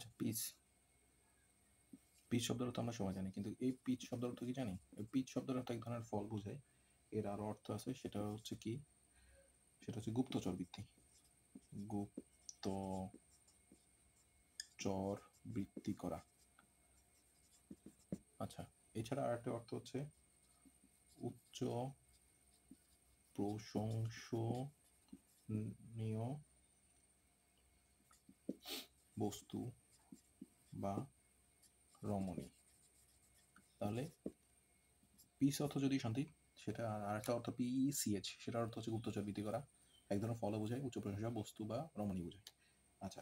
আচ্ছা, pitch pitch শব্দের অর্থ আমরা সবাই জানি, কিন্তু এই পিচ শব্দের অর্থ কি জানি? এই পিচ শব্দের অর্থ এক ধরনের ফল বোঝায়। এর আরো অর্থ আছে, সেটা হচ্ছে কি? সেটা হচ্ছে গুপ্তচর বৃত্তি। গুপ্তচর বৃত্তি করা। আচ্ছা, এছাড়া আরেকটা অর্থ হচ্ছে উচ্চ প্রশংসনীয় বস্তু বা রমণী। তাহলে পিস অর্থ যদি শান্তি, সেটা আরেকটা অর্থ PECH, সেটার অর্থ হচ্ছে গুপ্তচর বৃত্তি করা। এক ধরনের ফল বোঝায়, উচ্চ প্রশংসা বস্তু বা রমণী বোঝায়। আচ্ছা,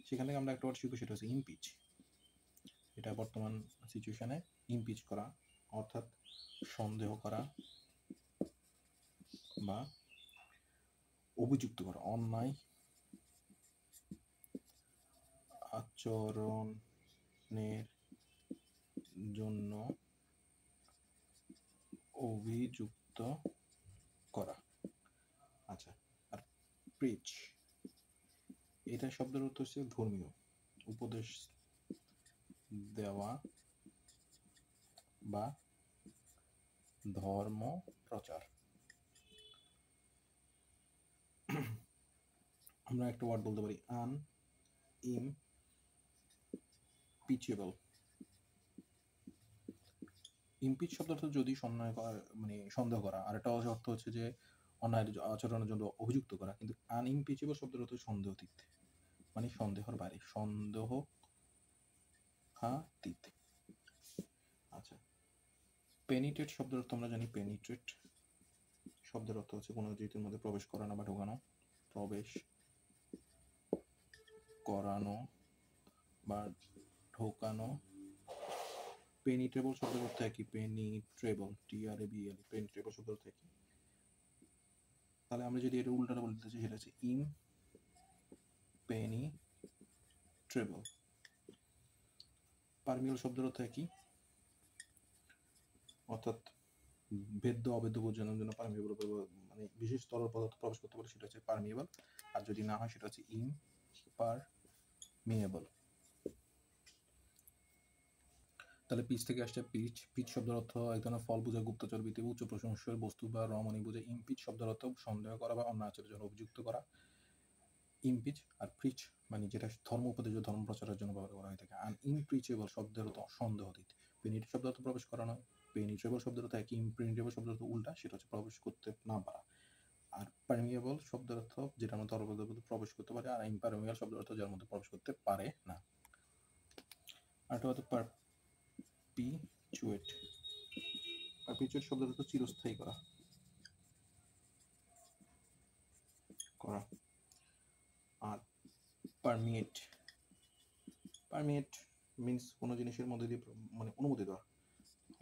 সেখান থেকে আমরা একটা ওয়ার্ড শিখবো, সেটা হচ্ছে ইমপিচ। এটা বর্তমান সিচুয়েশনে ইমপিচ করা অর্থাৎ সন্দেহ করা বা অভিযুক্ত করা, অন্যায় আচরণের জন্য অভিযুক্ত করা। আচ্ছা, আর প্রিচ, এটা শব্দের অর্থ হচ্ছে ধর্মীয় উপদেশ দেওয়া বা ধর্ম প্রচার। আমরা একটা ওয়ার্ড বলতে পারি আনইমপিচেবল। ইমপিচ শব্দ অর্থ যদি সন্দেহ করা, আর একটা অর্থ হচ্ছে যে অন্যায় আচরণের জন্য অভিযুক্ত করা। কিন্তু আনইমপিচেবল শব্দের অর্থ সন্দেহাতীত, মানে সন্দেহের বাইরে, সন্দেহাতীত। আচ্ছা, পেনিট্রেট শব্দের অর্থ আমরা জানি। পেনিট্রেট শব্দের অর্থ হচ্ছে কোনো জিনিসের মধ্যে প্রবেশ করানো বা ঢোকানো, প্রবেশ করানো বা ঢোকানো। পেনিট্রেবল শব্দের অর্থ একই, পেনিট্রেবল, TRABL, পেনিট্রেবল শব্দের অর্থ একই। তাহলে আমরা যদি এটা উল্টাটা বলতে চাই, সেটা হচ্ছে ইমপেনিট্রেবল। পারমিবল শব্দের অর্থ একই, অর্থাৎ ভেদ্য অভেদ্য বোঝানোর জন্য পারমিবল, মানে বিশেষ তরল পদার্থ প্রবেশ করতে পারে, সেটা হচ্ছে পারমিবল। আর যদি না হয়, সেটা হচ্ছে ইমপারমিয়েবল। তাহলে পিচ থেকে আসছে পিচ। পিচ শব্দের অর্থ এক ধরনের ফল বোঝায়, গুপ্তচর বৃত্তি, উচ্চ প্রশংসার বস্তু বা রমণী বোঝায়। ইমপিচ শব্দের অর্থ সন্দেহ করা বা অন্য আচরণের জন্য অভিযুক্ত করা। ইমপিচ আর প্রিচ মানে যেটা ধর্ম উপদেশ, ধর্ম প্রচারের জন্য ব্যবহার করা হয়ে থাকে। আর ইমপ্রিচেবল শব্দের অর্থ সন্দেহাতীত। পেনিট্রেট শব্দের অর্থ প্রবেশ করানো, পেনিট্রেবল শব্দের অর্থ একই, ইমপেনিট্রেবল শব্দের অর্থ উল্টা, সেটা হচ্ছে প্রবেশ করতে না পারা। আর পারমিয়েবল শব্দের অর্থ যেটার মধ্যে তরল পদার্থ প্রবেশ করতে পারে, আর ইমপারমিয়েবল শব্দের অর্থ যার মধ্যে প্রবেশ করতে পারে না। আরেকটা হচ্ছে পারপিচুয়েট। পারপিচুয়েট শব্দের অর্থ চিরস্থায়ী করা। আর পারমিয়েট, পারমিয়েট মিন্স কোনো জিনিসের মধ্যে দিয়ে মানে অনুমতি দেওয়া।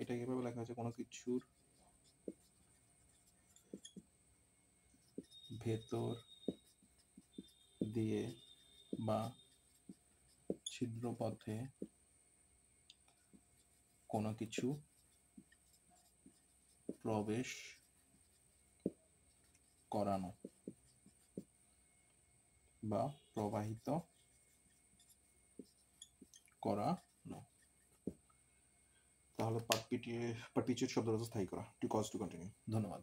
এটা কিভাবে লেখা হয়েছে? কোনো কিছুর ভেতর দিয়ে বা ছিদ্র পথে কোনো কিছু প্রবেশ করানো বা প্রবাহিত করানো। তাহলে পারপিচুয়েট শব্দের অর্থ স্থায়ী করা, টু কজ টু কন্টিনিউ। ধন্যবাদ।